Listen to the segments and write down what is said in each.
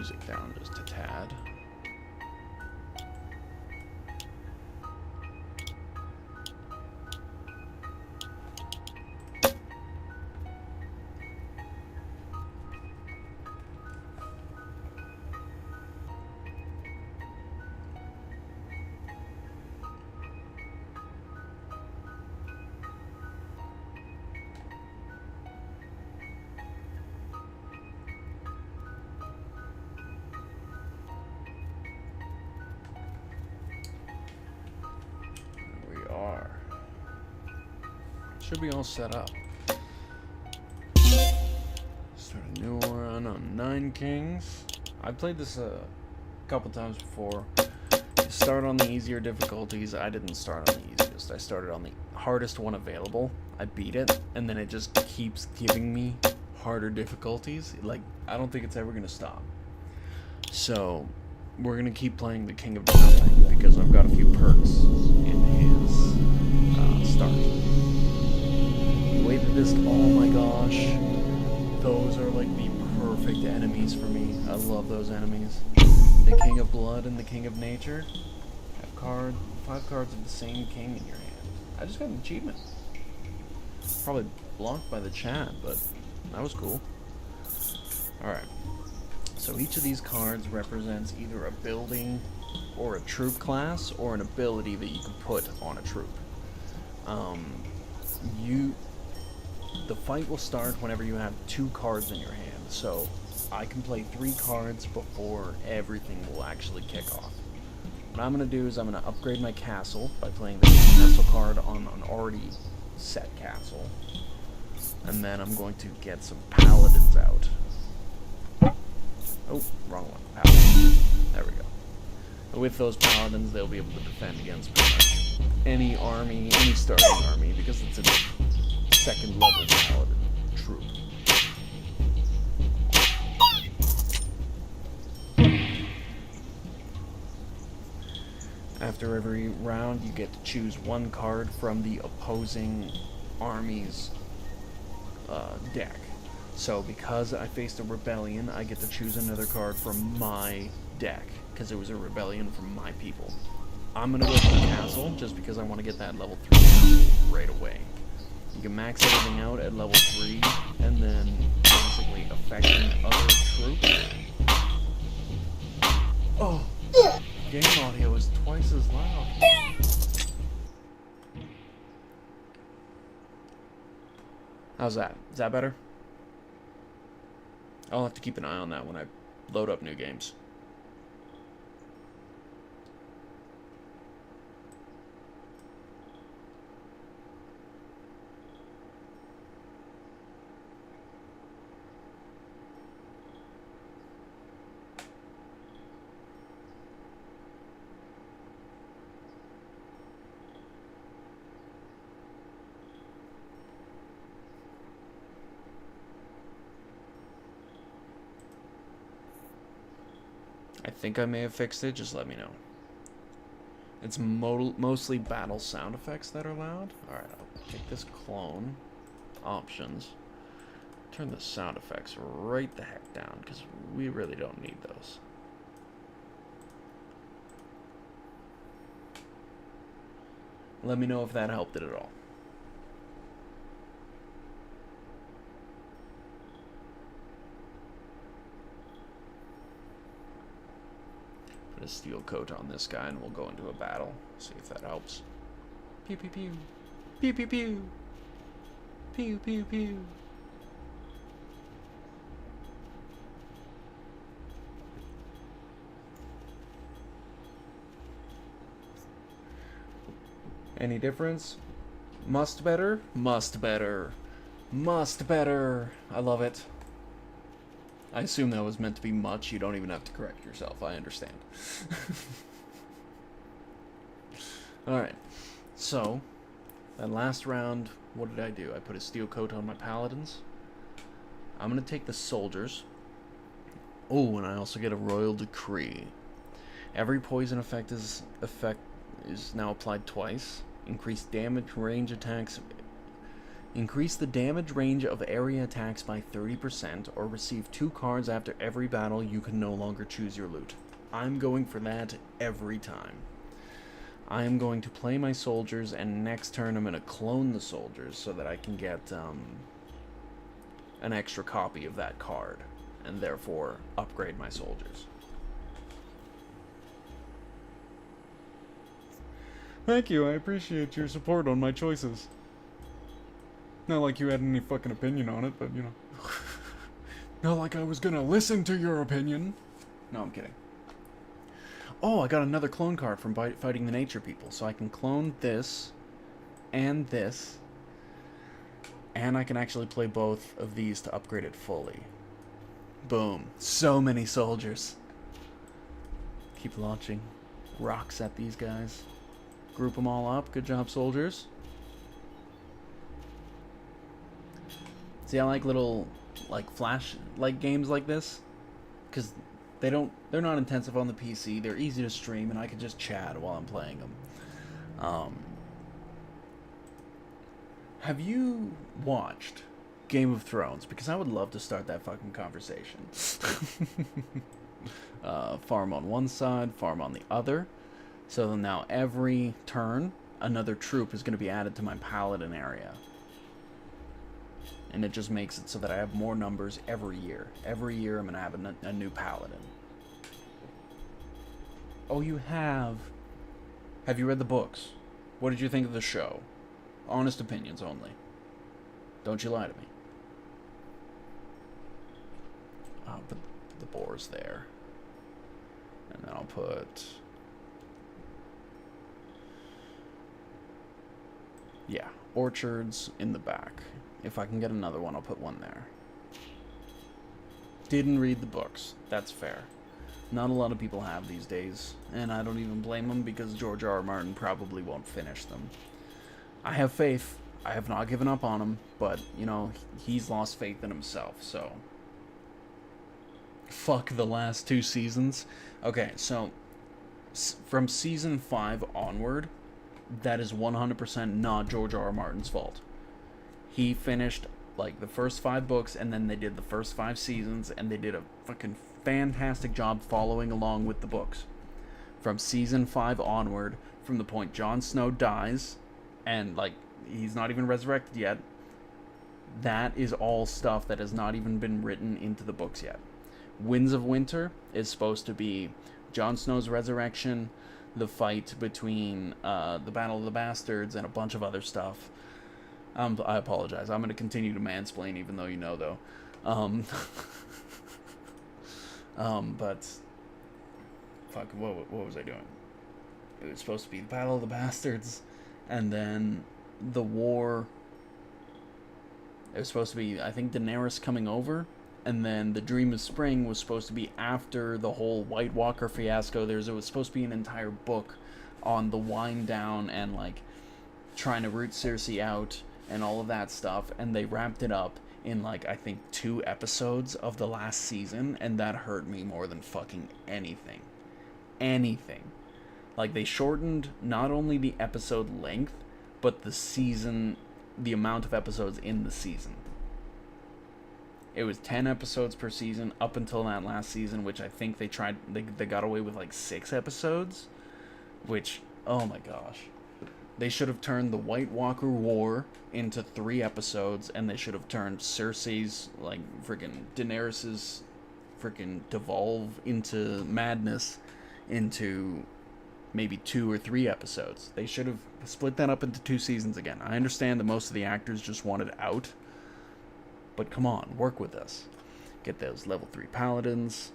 music down just a tad. Should be all set up. Start a new run on 9 Kings. I played this a couple times before. Start on the easier difficulties. I didn't start on the easiest. I started on the hardest one available. I beat it, and then it just keeps giving me harder difficulties. Like, I don't think it's ever gonna stop. So, we're gonna keep playing the King of Nothing because I've got a few perks in his start. This, oh my gosh, those are like the perfect enemies for me. I love those enemies. The King of Blood and the King of Nature have 5 cards of the same king in your hand. I just got an achievement. Probably blocked by the chat, but that was cool. Alright, so each of these cards represents either a building or a troop class or an ability that you can put on a troop. The fight will start whenever you have 2 cards in your hand, so I can play 3 cards before everything will actually kick off. What I'm going to do is I'm going to upgrade my castle by playing the castle card on an already set castle, and then I'm going to get some paladins out. Oh, wrong one. Paladins. There we go. With those paladins, they'll be able to defend against pretty much any army, any starting army, because it's a second level paladin troop. After every round, you get to choose 1 card from the opposing army's deck. So because I faced a rebellion, I get to choose another card from my deck, because it was a rebellion from my people. I'm going to go for the castle, just because I want to get that level 3 castle right away. You can max everything out at level 3, and then basically affecting other troops. Oh! Game audio is twice as loud. How's that? Is that better? I'll have to keep an eye on that when I load up new games. I think I may have fixed it, just let me know. It's mostly battle sound effects that are loud. Alright, I'll take this clone. Options. Turn the sound effects right the heck down, because we really don't need those. Let me know if that helped it at all. Put a steel coat on this guy and we'll go into a battle. See if that helps. Pew pew pew. Pew pew pew. Pew pew pew. Any difference? Must better? Must better. Must better. I love it. I assume that was meant to be much. You don't even have to correct yourself. I understand. Alright. So, that last round, what did I do? I put a steel coat on my paladins. I'm going to take the soldiers. Oh, and I also get a royal decree. Every poison effect is now applied twice. Increased damage, range attacks, Increase the damage range of area attacks by 30%, or receive 2 cards after every battle. You can no longer choose your loot. I'm going for that every time. I am going to play my soldiers, and next turn I'm going to clone the soldiers so that I can get an extra copy of that card, and therefore upgrade my soldiers. Thank you, I appreciate your support on my choices. Not like you had any fucking opinion on it, but you know. Not like I was gonna listen to your opinion. No, I'm kidding. Oh, I got another clone card from fighting the nature people, so I can clone this and this, and I can actually play both of these to upgrade it fully. Boom. So many soldiers. Keep launching rocks at these guys. Group them all up. Good job, soldiers. See, I like little, like, flash-like games like this, because they're not intensive on the PC, they're easy to stream, and I can just chat while I'm playing them. Have you watched Game of Thrones? Because I would love to start that fucking conversation. Farm on one side, farm on the other. So now every turn, another troop is going to be added to my paladin area. And it just makes it so that I have more numbers every year. Every year I'm going to have a new paladin. Oh, you have? Have you read the books? What did you think of the show? Honest opinions only. Don't you lie to me. I'll put the boars there. And then I'll put... yeah, orchards in the back. If I can get another one, I'll put one there. Didn't read the books. That's fair. Not a lot of people have these days, and I don't even blame them because George R. R. Martin probably won't finish them. I have faith. I have not given up on him, but, you know, he's lost faith in himself, so... fuck the last 2 seasons. Okay, so, from season 5 onward, that is 100% not George R. R. Martin's fault. He finished, like, the first 5 books, and then they did the first 5 seasons, and they did a fucking fantastic job following along with the books. From season 5 onward, from the point Jon Snow dies, and, like, he's not even resurrected yet, that is all stuff that has not even been written into the books yet. Winds of Winter is supposed to be Jon Snow's resurrection, the fight between the Battle of the Bastards, and a bunch of other stuff. I apologize. I'm going to continue to mansplain, even though you know, though. But... fuck, what was I doing? It was supposed to be the Battle of the Bastards, and then the war... it was supposed to be, I think, Daenerys coming over, and then the Dream of Spring was supposed to be after the whole White Walker fiasco. It was supposed to be an entire book on the wind down and, like, trying to root Cersei out and all of that stuff, and they wrapped it up in, like, I think 2 episodes of the last season, and that hurt me more than fucking anything. Anything. Like, they shortened not only the episode length, but the season, the amount of episodes in the season. It was 10 episodes per season up until that last season, which I think they got away with, like, 6 episodes, which, oh my gosh. They should have turned the White Walker War into 3 episodes, and they should have turned Cersei's, like, freaking Daenerys's freaking devolve into madness into maybe 2 or 3 episodes. They should have split that up into 2 seasons again. I understand that most of the actors just wanted out, but come on, work with us. Get those level 3 paladins,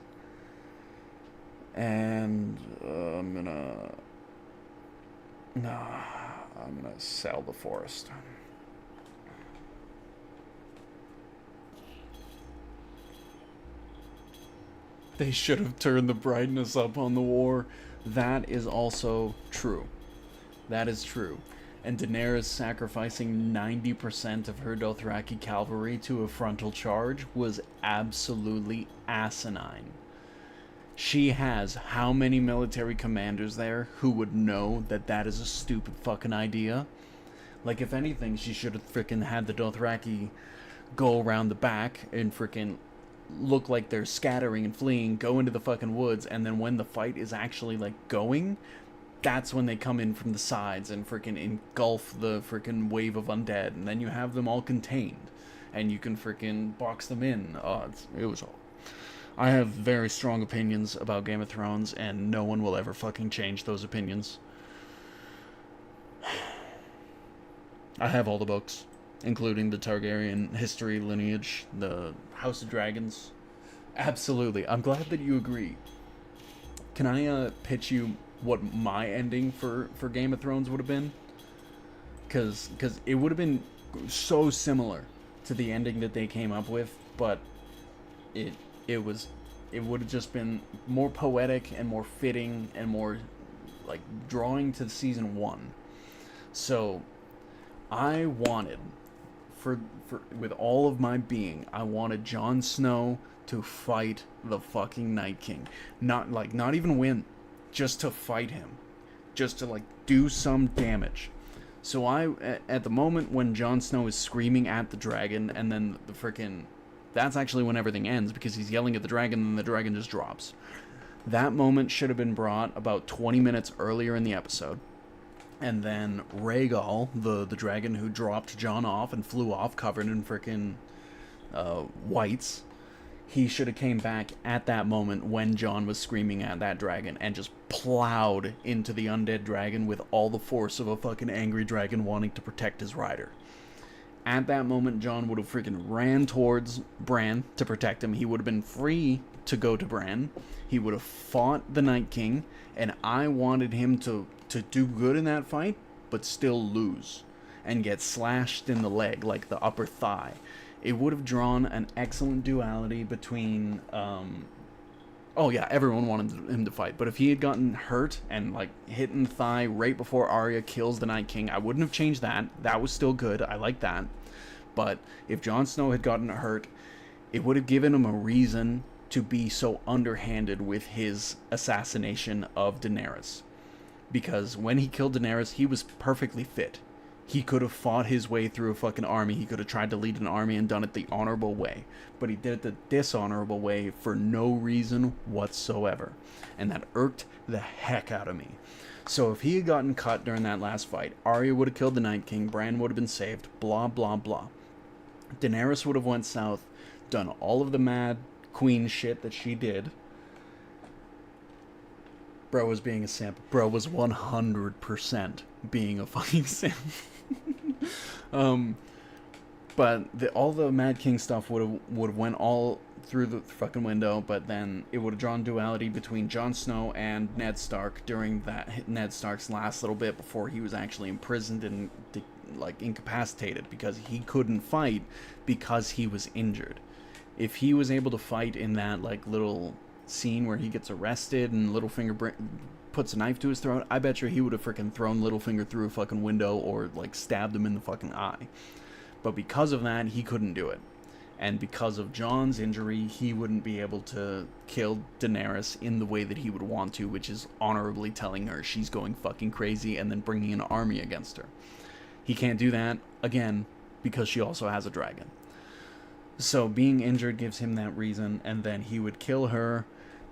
and I'm gonna sell the forest. They should have turned the brightness up on the war. That is also true. That is true. And Daenerys sacrificing 90% of her Dothraki cavalry to a frontal charge was absolutely asinine. She has how many military commanders there who would know that that is a stupid fucking idea? Like, if anything, she should have freaking had the Dothraki go around the back and freaking look like they're scattering and fleeing, go into the fucking woods, and then when the fight is actually, like, going, that's when they come in from the sides and freaking engulf the freaking wave of undead, and then you have them all contained, and you can freaking box them in. It was all... I have very strong opinions about Game of Thrones, and no one will ever fucking change those opinions. I have all the books, including the Targaryen history, lineage, the House of Dragons. Absolutely. I'm glad that you agree. Can I pitch you what my ending for Game of Thrones would have been? Because it would have been so similar to the ending that they came up with, but it would have just been more poetic and more fitting and more like drawing to season 1. So I wanted, for with all of my being, I wanted Jon Snow to fight the fucking Night King. Not even win, just to fight him. Just to, like, do some damage. So at the moment when Jon Snow is screaming at the dragon, and then the freaking... That's actually when everything ends, because he's yelling at the dragon, and the dragon just drops. That moment should have been brought about 20 minutes earlier in the episode. And then Rhaegal, the dragon who dropped Jon off and flew off covered in freaking whites, he should have came back at that moment when Jon was screaming at that dragon and just plowed into the undead dragon with all the force of a fucking angry dragon wanting to protect his rider. At that moment, Jon would have freaking ran towards Bran to protect him. He would have been free to go to Bran. He would have fought the Night King, and I wanted him to do good in that fight, but still lose and get slashed in the leg, like the upper thigh. It would have drawn an excellent duality between... oh yeah, everyone wanted him to fight, but if he had gotten hurt and like hit in the thigh right before Arya kills the Night King, I wouldn't have changed that. That was still good. I like that. But if Jon Snow had gotten hurt, it would have given him a reason to be so underhanded with his assassination of Daenerys. Because when he killed Daenerys, he was perfectly fit. He could have fought his way through a fucking army. He could have tried to lead an army and done it the honorable way. But he did it the dishonorable way for no reason whatsoever. And that irked the heck out of me. So if he had gotten cut during that last fight, Arya would have killed the Night King, Bran would have been saved, blah, blah, blah. Daenerys would have went south, done all of the mad queen shit that she did. Bro was being a simp. Bro was 100% being a fucking simp. But all the Mad King stuff would have went all through the fucking window, but then it would have drawn duality between Jon Snow and Ned Stark during that Ned Stark's last little bit before he was actually imprisoned and like incapacitated because he couldn't fight because he was injured. If he was able to fight in that like little scene where he gets arrested and Littlefinger puts a knife to his throat, I bet you he would have freaking thrown Littlefinger through a fucking window or like stabbed him in the fucking eye. But because of that, he couldn't do it. And because of Jon's injury, he wouldn't be able to kill Daenerys in the way that he would want to, which is honorably telling her she's going fucking crazy and then bringing an army against her. He can't do that, again, because she also has a dragon. So being injured gives him that reason, and then he would kill her,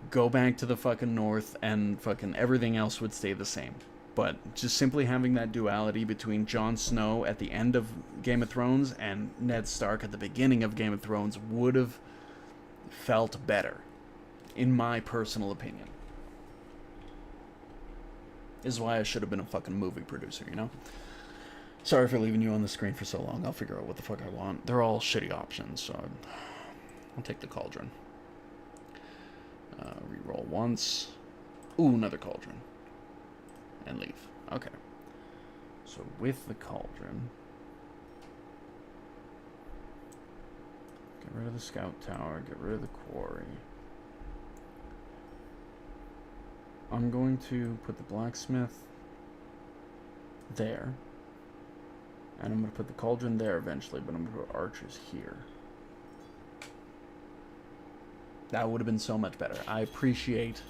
go back to the fucking north, and fucking everything else would stay the same. But just simply having that duality between Jon Snow at the end of Game of Thrones and Ned Stark at the beginning of Game of Thrones would have felt better, in my personal opinion. This is why I should have been a fucking movie producer, you know? Sorry for leaving you on the screen for so long. I'll figure out what the fuck I want. They're all shitty options, so I'll take the Cauldron. Reroll once. Ooh, another Cauldron. And leave. Okay. So with the Cauldron, get rid of the Scout Tower, get rid of the Quarry. I'm going to put the Blacksmith there. And I'm going to put the Cauldron there eventually, but I'm going to put archers here. That would have been so much better. I appreciate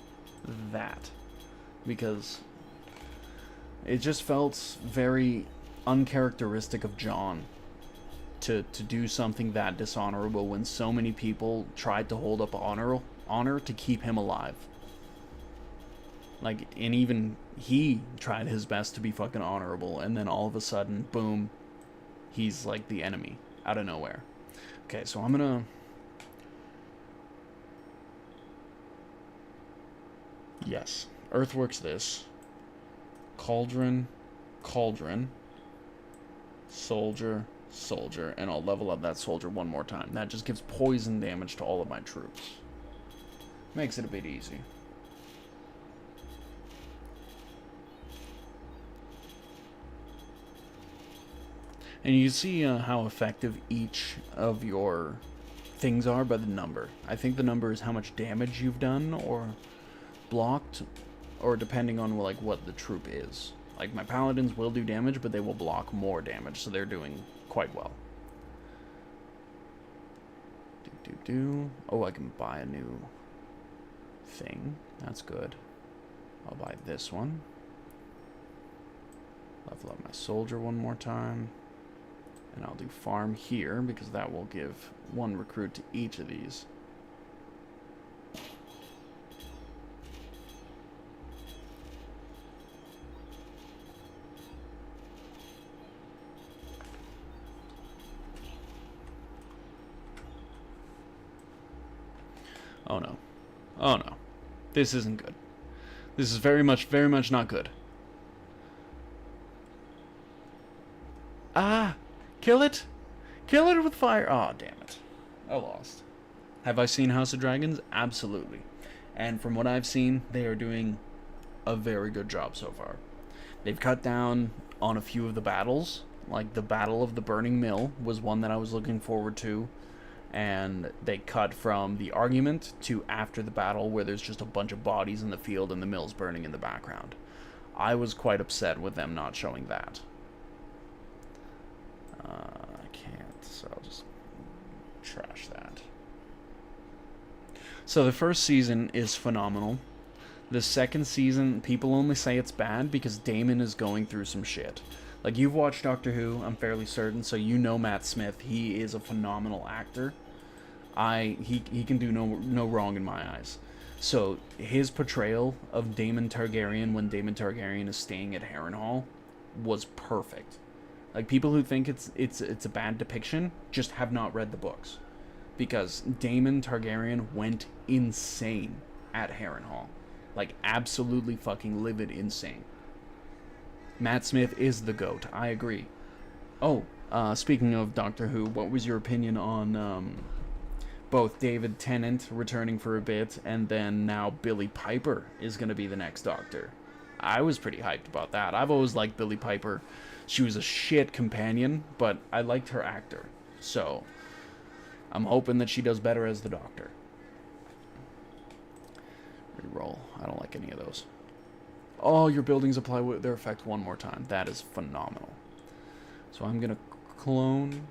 that. Because it just felt very uncharacteristic of John to do something that dishonorable when so many people tried to hold up honor to keep him alive. Like, and even he tried his best to be fucking honorable, and then all of a sudden, boom, he's like the enemy out of nowhere. Okay, so I'm gonna... Yes, Earthworks this. Cauldron, Cauldron, Soldier, Soldier, and I'll level up that Soldier one more time. That just gives poison damage to all of my troops. Makes it a bit easy. And you see how effective each of your things are by the number. I think the number is how much damage you've done or blocked, or depending on like what the troop is. Like my paladins will do damage, but they will block more damage, so they're doing quite well. Oh, I can buy a new thing. That's good. I'll buy this one. Level up my soldier one more time. And I'll do farm here, because that will give one recruit to each of these. Oh no. Oh no. This isn't good. This is very much not good. Ah! Kill it! Kill it with fire! Aw, oh, damn it. I lost. Have I seen House of Dragons? Absolutely. And from what I've seen, they are doing a very good job so far. They've cut down on a few of the battles. Like the Battle of the Burning Mill was one that I was looking forward to. And they cut from the argument to after the battle, where there's just a bunch of bodies in the field and the mill's burning in the background. I was quite upset with them not showing that. I can't, so I'll just trash that. So the first season is phenomenal. The second season, people only say it's bad because Daemon is going through some shit. Like, you've watched Doctor Who, I'm fairly certain, so you know Matt Smith. He is a phenomenal actor. He can do no wrong in my eyes. So his portrayal of Daemon Targaryen when Daemon Targaryen is staying at Harrenhal was perfect. Like, people who think it's a bad depiction just have not read the books, because Daemon Targaryen went insane at Harrenhal, like absolutely fucking livid insane. Matt Smith is the GOAT. I agree. Oh, speaking of Doctor Who, what was your opinion on both David Tennant returning for a bit, and then now Billie Piper is going to be the next Doctor? I was pretty hyped about that. I've always liked Billie Piper. She was a shit companion, but I liked her actor. So, I'm hoping that she does better as the Doctor. Reroll. I don't like any of those. Oh, your buildings apply their effect one more time. That is phenomenal. So I'm going to clone.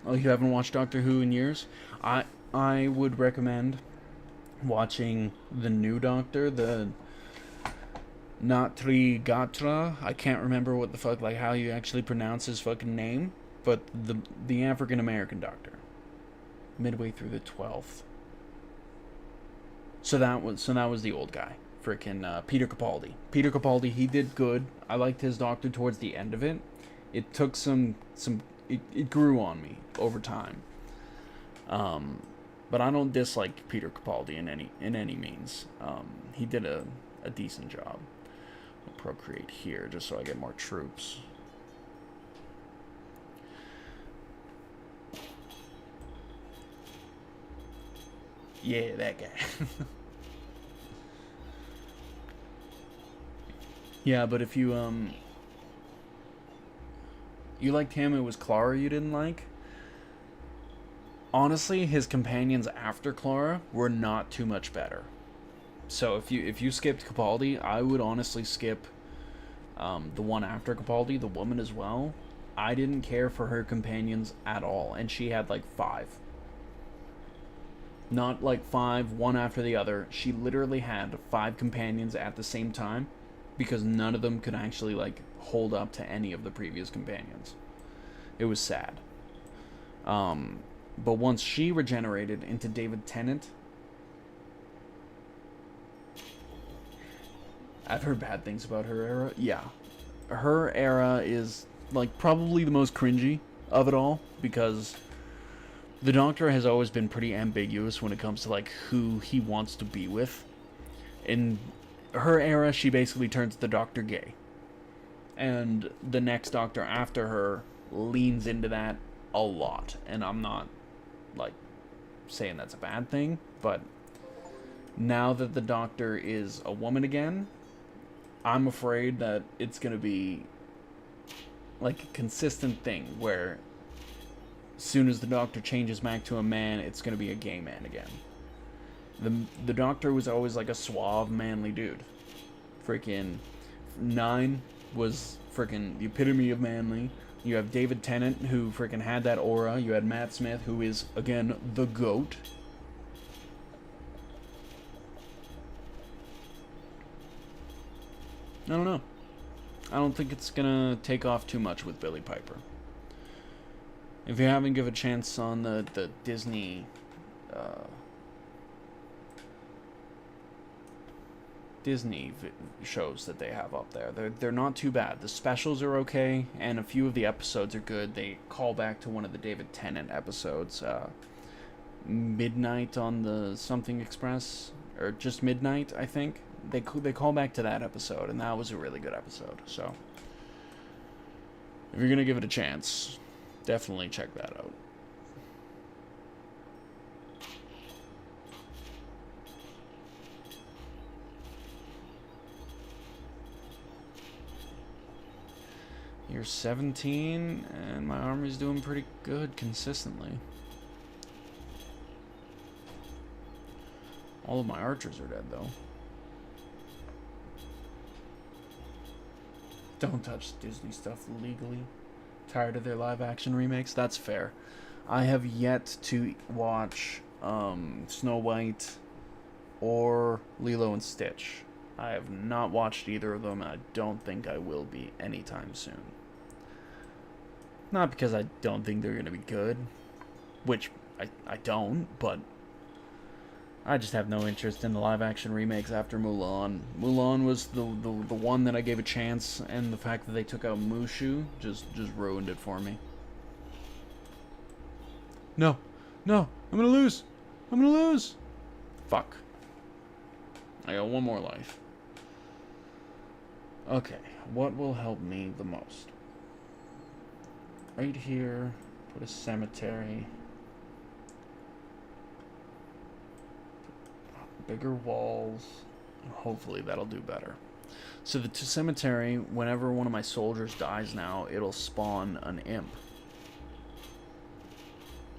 Oh, you haven't watched Doctor Who in years? I would recommend watching the new Doctor, the Natri Gatra. I can't remember what the fuck, like how you actually pronounce his fucking name, but the African American Doctor. Midway through the 12th. So that was the old guy. Frickin' Peter Capaldi. Peter Capaldi, he did good. I liked his Doctor towards the end of it. It took it grew on me over time. But I don't dislike Peter Capaldi in any means. He did a decent job. I'll procreate here just so I get more troops. Yeah, that guy. Yeah, but if you liked him, it was Clara you didn't like. Honestly, his companions after Clara were not too much better. So if you skipped Capaldi, I would honestly skip the one after Capaldi, the woman as well. I didn't care for her companions at all, and she had like 5. Not like 5, one after the other. She literally had 5 companions at the same time, because none of them could actually like hold up to any of the previous companions. It was sad. But once she regenerated into David Tennant, I've heard bad things about her era. Yeah. Her era is, like, probably the most cringy of it all, because the Doctor has always been pretty ambiguous when it comes to, like, who he wants to be with. In her era, she basically turns the Doctor gay. And the next Doctor after her leans into that a lot. And I'm not, like, saying that's a bad thing, but now that the Doctor is a woman again, I'm afraid that it's going to be like a consistent thing where as soon as the Doctor changes back to a man, it's going to be a gay man again. The Doctor was always like a suave, manly dude. Freaking 9 was freaking the epitome of manly. You have David Tennant, who freaking had that aura. You had Matt Smith, who is, again, the GOAT. I don't know. I don't think it's gonna take off too much with Billie Piper. If you haven't given a chance on the Disney shows that they have up there, they're not too bad. The specials are okay, and a few of the episodes are good. They call back to one of the David Tennant episodes, Midnight on the Something Express, or just Midnight, I think. They call back to that episode, and that was a really good episode. So, if you're gonna give it a chance, definitely check that out. You're 17, and my army's doing pretty good consistently. All of my archers are dead, though. Don't touch Disney stuff legally. Tired of their live-action remakes? That's fair. I have yet to watch Snow White or Lilo and Stitch. I have not watched either of them, and I don't think I will be anytime soon. Not because I don't think they're going to be good, which I don't, but I just have no interest in the live-action remakes after Mulan. Mulan was the one that I gave a chance, and the fact that they took out Mushu just ruined it for me. No, I'm gonna lose. Fuck. I got one more life. Okay, what will help me the most? Right here, put a cemetery. Bigger walls. Hopefully that'll do better. So the cemetery, whenever one of my soldiers dies now, it'll spawn an imp.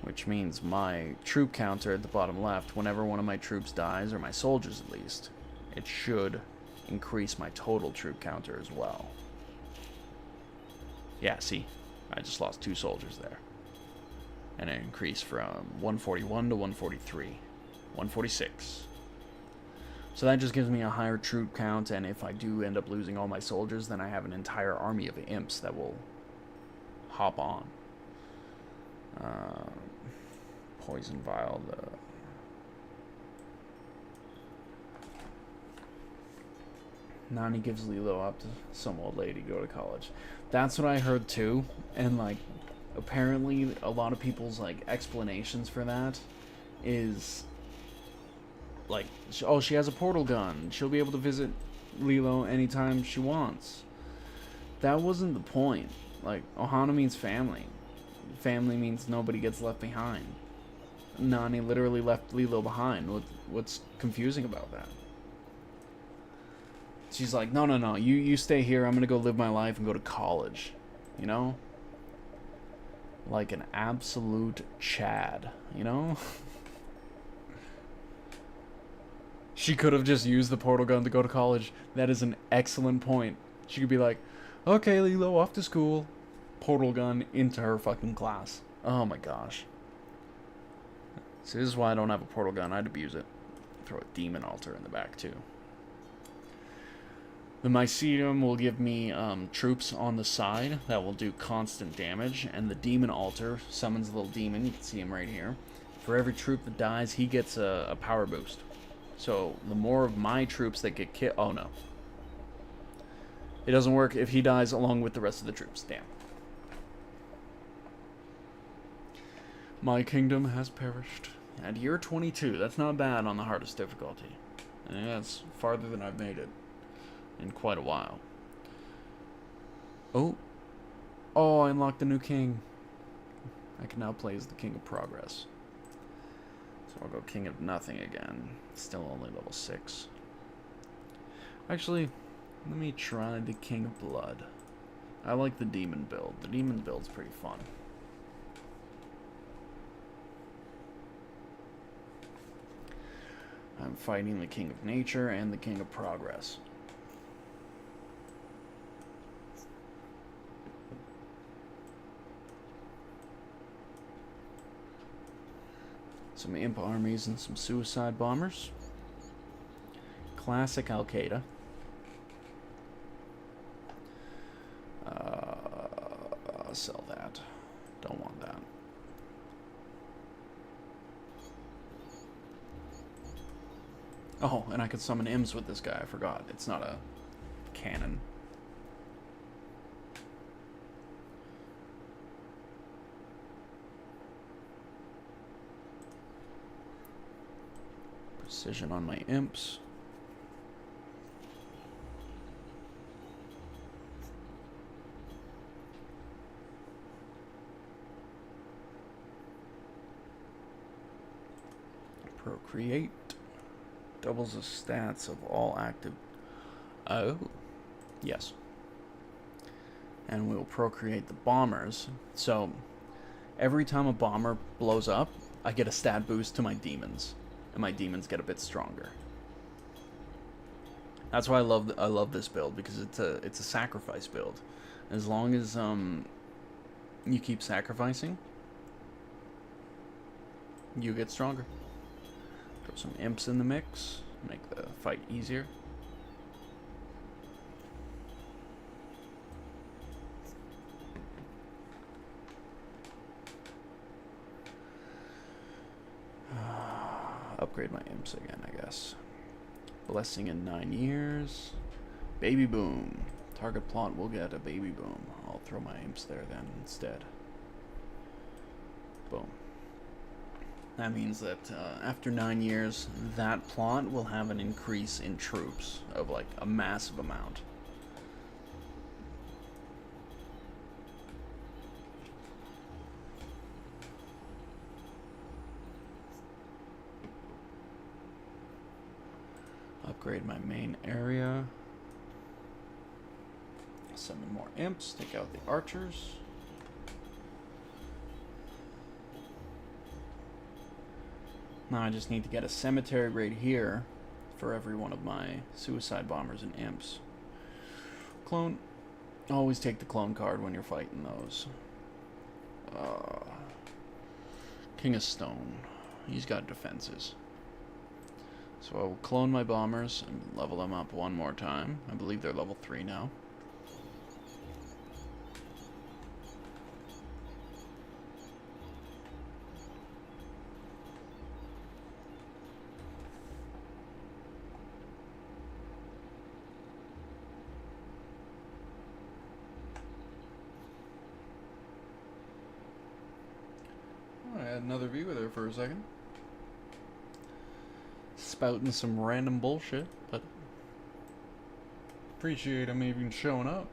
Which means my troop counter at the bottom left, whenever one of my troops dies, or my soldiers at least, it should increase my total troop counter as well. Yeah, see? I just lost 2 soldiers there. And it increased from 141 to 143. 146. So that just gives me a higher troop count, and if I do end up losing all my soldiers, then I have an entire army of imps that will hop on. Poison vial. Nani gives Lilo up to some old lady to go to college. That's what I heard too, and like apparently a lot of people's like explanations for that is like, oh, she has a portal gun. She'll be able to visit Lilo anytime she wants. That wasn't the point. Like, Ohana means family. Family means nobody gets left behind. Nani literally left Lilo behind. What's confusing about that? She's like, no, you stay here. I'm gonna go live my life and go to college. You know? Like an absolute Chad, you know? She could have just used the portal gun to go to college. That is an excellent point. She could be like, okay, Lilo, off to school. Portal gun into her fucking class. Oh my gosh. See, this is why I don't have a portal gun. I'd abuse it. Throw a demon altar in the back, too. The Mycelium will give me troops on the side that will do constant damage, and the Demon Altar summons a little demon. You can see him right here. For every troop that dies, he gets a power boost. So the more of my troops that get killed... Oh, no. It doesn't work if he dies along with the rest of the troops. Damn. My kingdom has perished. At year 22, that's not bad on the hardest difficulty. And that's farther than I've made it in quite a while. Oh. Oh, I unlocked a new king. I can now play as the King of Progress. So I'll go King of Nothing again. Still only level 6. Actually, let me try the King of Blood. I like the Demon build. The Demon build's pretty fun. I'm fighting the King of Nature and the King of Progress. Some imp armies and some suicide bombers. Classic Al-Qaeda. I'll sell that. Don't want that. Oh, and I could summon imps with this guy. I forgot. It's not a cannon. Precision on my imps. Procreate. Doubles the stats of all active... Oh. Yes. And we'll procreate the bombers. So, every time a bomber blows up, I get a stat boost to my demons. And my demons get a bit stronger. That's why I love this build, because it's a sacrifice build. As long as you keep sacrificing, you get stronger. Throw some imps in the mix, make the fight easier. Upgrade my imps again, I guess. Blessing in 9 years. Baby boom. Target plot will get a baby boom. I'll throw my imps there then instead. Boom. That means that after 9 years, that plot will have an increase in troops of like a massive amount. Upgrade my main area. Summon more imps. Take out the archers. Now I just need to get a cemetery right here for every one of my suicide bombers and imps. Clone. Always take the clone card when you're fighting those. King of Stone. He's got defenses. So I will clone my bombers and level them up one more time. I believe they're level 3 now. I had another viewer there for a second. Spouting some random bullshit, but appreciate him even showing up.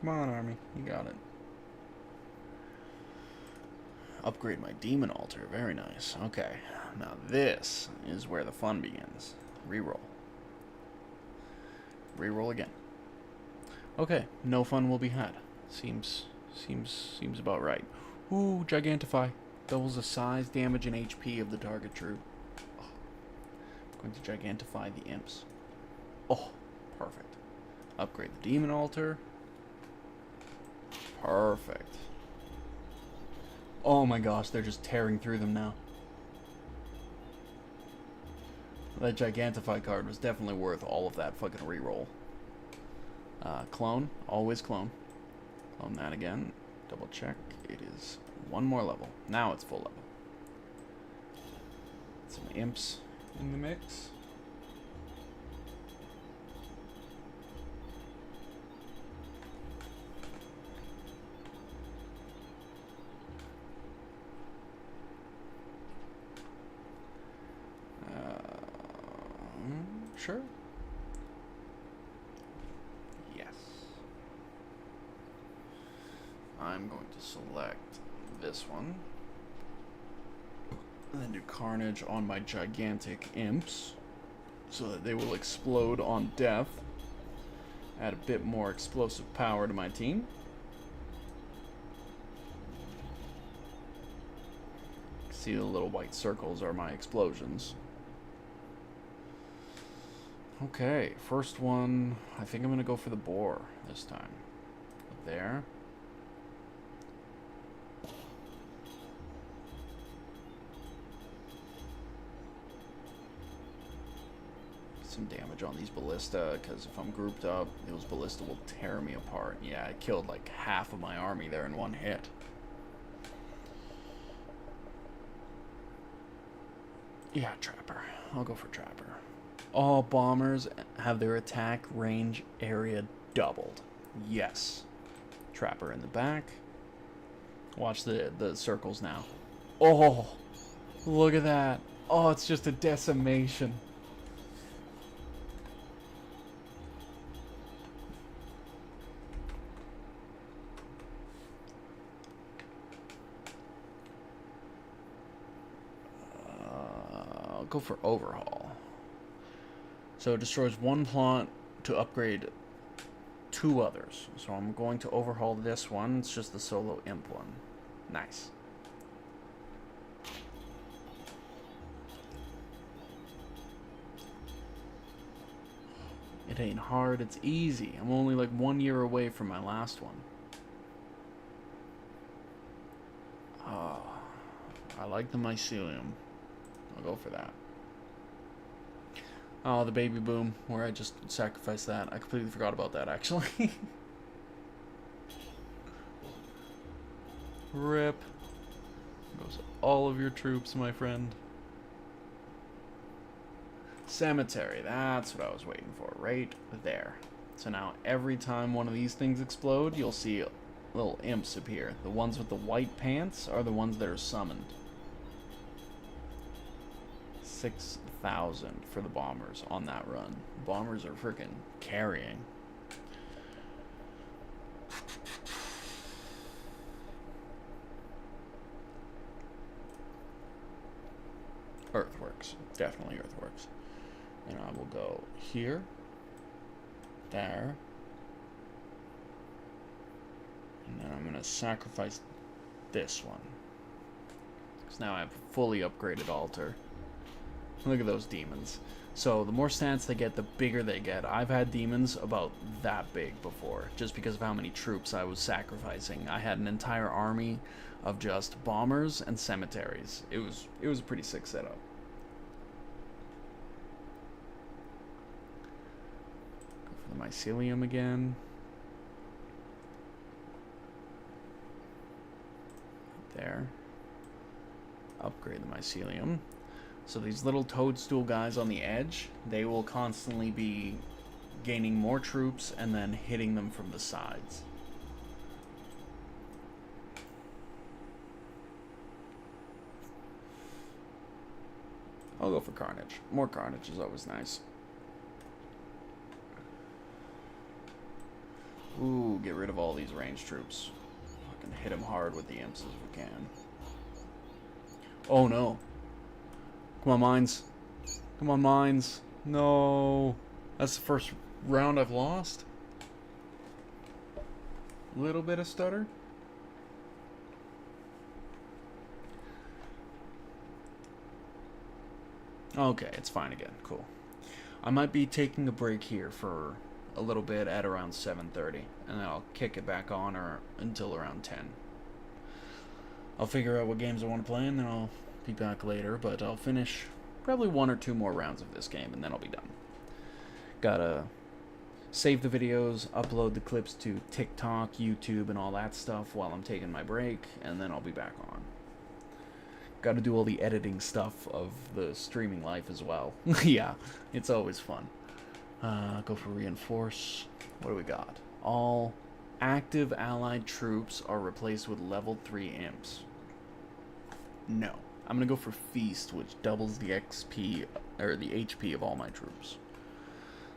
Come on, army, you got it. Upgrade my demon altar. Very nice. Okay. Now this is where the fun begins. Reroll. Reroll again. Okay. No fun will be had. Seems about right. Ooh, Gigantify. Doubles the size, damage, and HP of the target troop. Oh. I'm going to Gigantify the imps. Oh, perfect. Upgrade the demon altar. Perfect. Oh my gosh, they're just tearing through them now. That Gigantify card was definitely worth all of that fucking reroll. Clone. Always clone. Clone that again. Double check. It is one more level. Now it's full level. Some imps in the mix. Sure. Yes. I'm going to select this one. And then do Carnage on my gigantic imps. So that they will explode on death. Add a bit more explosive power to my team. See, the little white circles are my explosions. Okay, first one, I think I'm going to go for the boar this time. There. Some damage on these ballista, because if I'm grouped up, those ballista will tear me apart. Yeah, I killed like half of my army there in one hit. Yeah, Trapper. I'll go for Trapper. All bombers have their attack range area doubled. Yes. Trapper in the back. Watch the circles now. Oh, look at that. Oh, it's just a decimation. I'll go for Overhaul. So it destroys one plot to upgrade 2 others. So I'm going to overhaul this one. It's just the solo imp one. Nice. It ain't hard, it's easy. I'm only like 1 year away from my last one. I like the mycelium. I'll go for that. Oh, the baby boom, where I just sacrificed that. I completely forgot about that, actually. Rip. Goes all of your troops, my friend. Cemetery, that's what I was waiting for, right there. So now every time one of these things explode, you'll see little imps appear. The ones with the white pants are the ones that are summoned. 6,000 for the bombers on that run. Bombers are freaking carrying. Earthworks. Definitely earthworks. And I will go here. There. And then I'm going to sacrifice this one. Because now I have a fully upgraded altar. Look at those demons. So the more stats they get, the bigger they get. I've had demons about that big before, just because of how many troops I was sacrificing. I had an entire army of just bombers and cemeteries. It was a pretty sick setup. Go for the mycelium again. There. Upgrade the mycelium. So these little toadstool guys on the edge, they will constantly be gaining more troops and then hitting them from the sides. I'll go for Carnage. More Carnage is always nice. Ooh, get rid of all these ranged troops. Fucking hit them hard with the imps as we can. Oh no. Come on, mines. Come on, mines. No. That's the first round I've lost. Little bit of stutter. Okay, it's fine again. Cool. I might be taking a break here for a little bit at around 7:30, and then I'll kick it back on or until around 10. I'll figure out what games I want to play, and then I'll be back later, but I'll finish probably 1 or 2 more rounds of this game, and then I'll be done. Gotta save the videos, upload the clips to TikTok, YouTube, and all that stuff while I'm taking my break, and then I'll be back on. Gotta do all the editing stuff of the streaming life as well. Yeah, it's always fun. Go for reinforce. What do we got? All active allied troops are replaced with level 3 imps. No. I'm gonna go for feast, which doubles the XP, or the HP of all my troops.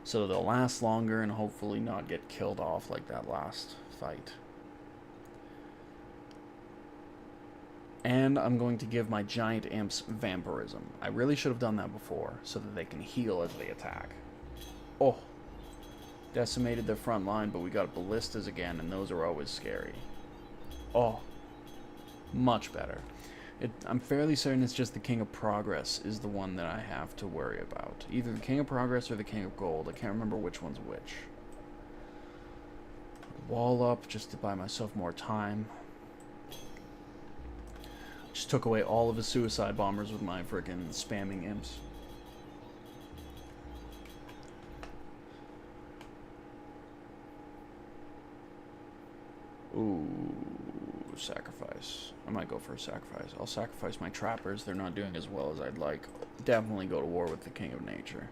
So they'll last longer and hopefully not get killed off like that last fight. And I'm going to give my giant imps vampirism. I really should have done that before, so that they can heal as they attack. Oh, decimated their front line, but we got ballistas again, and those are always scary. Oh, much better. I'm fairly certain it's just the King of Progress is the one that I have to worry about. Either the King of Progress or the King of Gold. I can't remember which one's which. Wall up just to buy myself more time. Just took away all of his suicide bombers with my frickin' spamming imps. Ooh, sacrifice. I might go for a sacrifice. I'll sacrifice my trappers. They're not doing as well as I'd like. Definitely go to war with the King of Nature.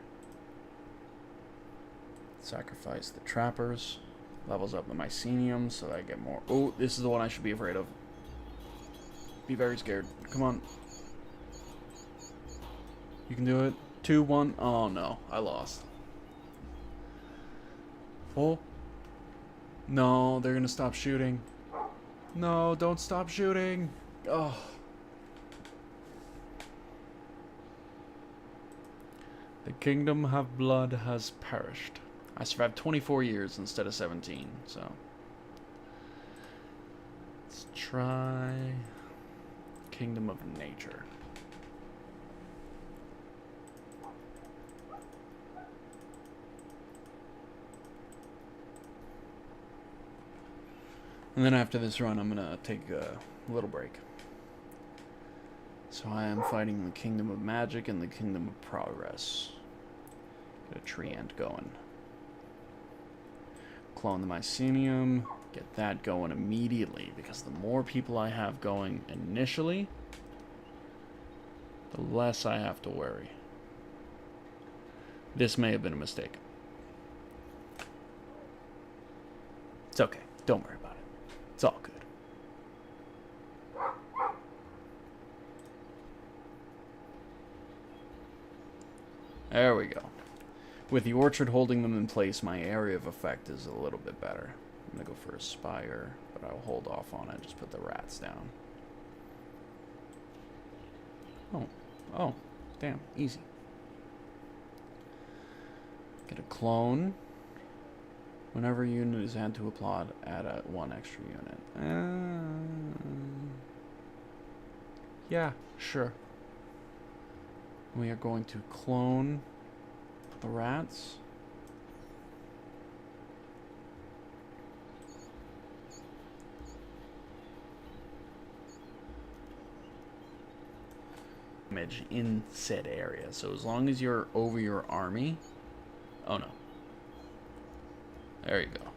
Sacrifice the trappers. Levels up the mycelium so that I get more. Oh, this is the one I should be afraid of. Be very scared. Come on. You can do it. 2, 1. Oh no, I lost. Oh. No, they're gonna stop shooting. No, don't stop shooting. Oh. The kingdom of blood has perished. I survived 24 years instead of 17, so. Let's try Kingdom of Nature. And then after this run, I'm gonna take a little break. So I am fighting the Kingdom of Magic and the Kingdom of Progress. Get a tree ant going. Clone the mycelium. Get that going immediately, because the more people I have going initially, the less I have to worry. This may have been a mistake. It's okay. Don't worry about it. It's all good. There we go. With the orchard holding them in place, my area of effect is a little bit better. I'm gonna go for a spire, but I'll hold off on it. Just put the rats down. Oh, damn, easy. Get a clone. Whenever a unit is had to applaud, add 1 extra unit. Yeah, sure. We are going to clone the rats. Damage in said area. So as long as you're over your army. Oh no. There you go.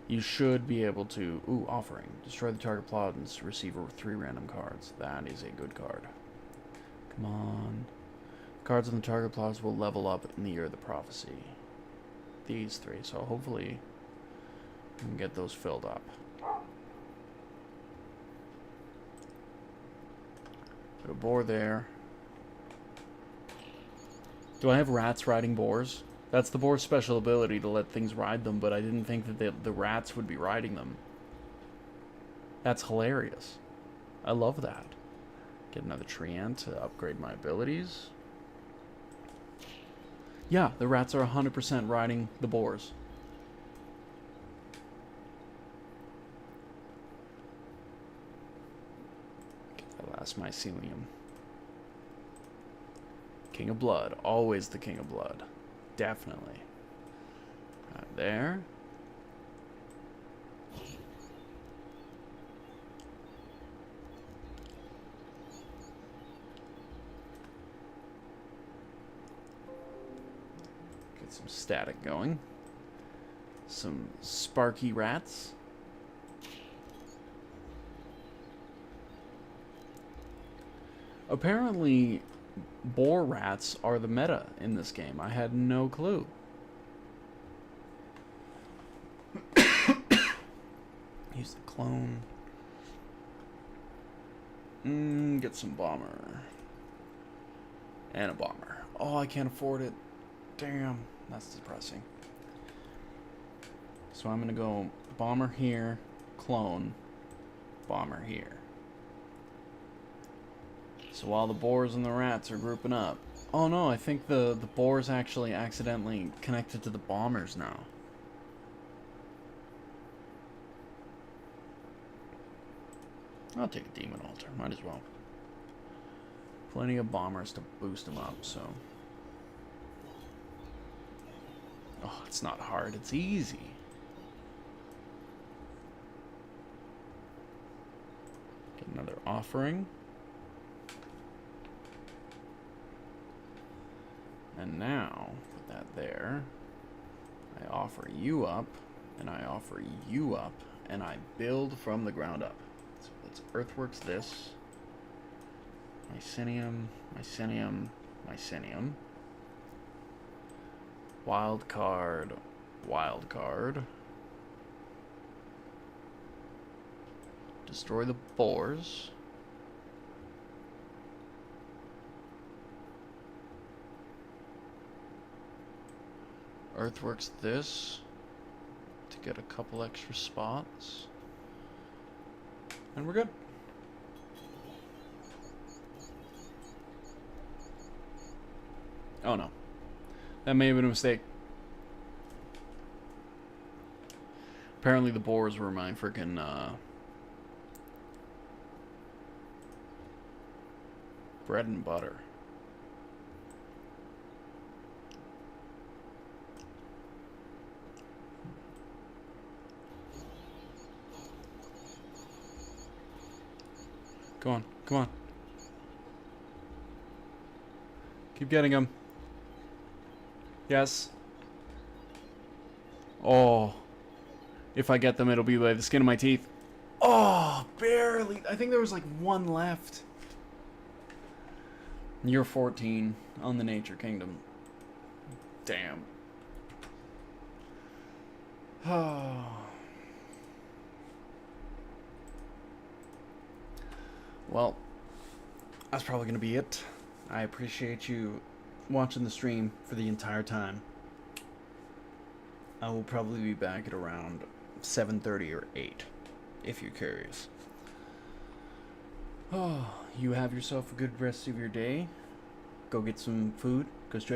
You should be able to... Ooh, offering. Destroy the target plot and receive 3 random cards. That is a good card. Come on. Cards on the target plots will level up in the year of the prophecy. These 3. So hopefully we can get those filled up. Put a boar there. Do I have rats riding boars? That's the boar's special ability, to let things ride them, but I didn't think that the rats would be riding them. That's hilarious. I love that. Get another tree ant to upgrade my abilities. Yeah, the rats are 100% riding the boars. Get that last mycelium. King of Blood. Always the King of Blood. Definitely. there. Get some static going. Some sparky rats. Apparently, boar rats are the meta in this game. I had no clue. Use the clone. Get some bomber. And a bomber. Oh, I can't afford it. Damn, that's depressing. So I'm gonna go bomber here, clone, bomber here. So while the boars and the rats are grouping up. Oh no, I think the boars actually accidentally connected to the bombers now. I'll take a demon altar, might as well. Plenty of bombers to boost them up, so. Oh, it's not hard, it's easy. Get another offering. And now, put that there. I offer you up, and I offer you up, and I build from the ground up. So let's earthworks this. Mycenium, Mycenium, Mycenium. Wild card, wild card. Destroy the boars. Earthworks this to get a couple extra spots. And we're good. Oh no. That may have been a mistake. Apparently the boars were my freaking bread and butter. Come on, come on. Keep getting them. Yes. Oh. If I get them, it'll be by the skin of my teeth. Oh, barely. I think there was like one left. You're 14 on the Nature Kingdom. Damn. Oh. Well, that's probably going to be it. I appreciate you watching the stream for the entire time. I will probably be back at around 7:30 or 8, if you're curious. Oh, you have yourself a good rest of your day. Go get some food.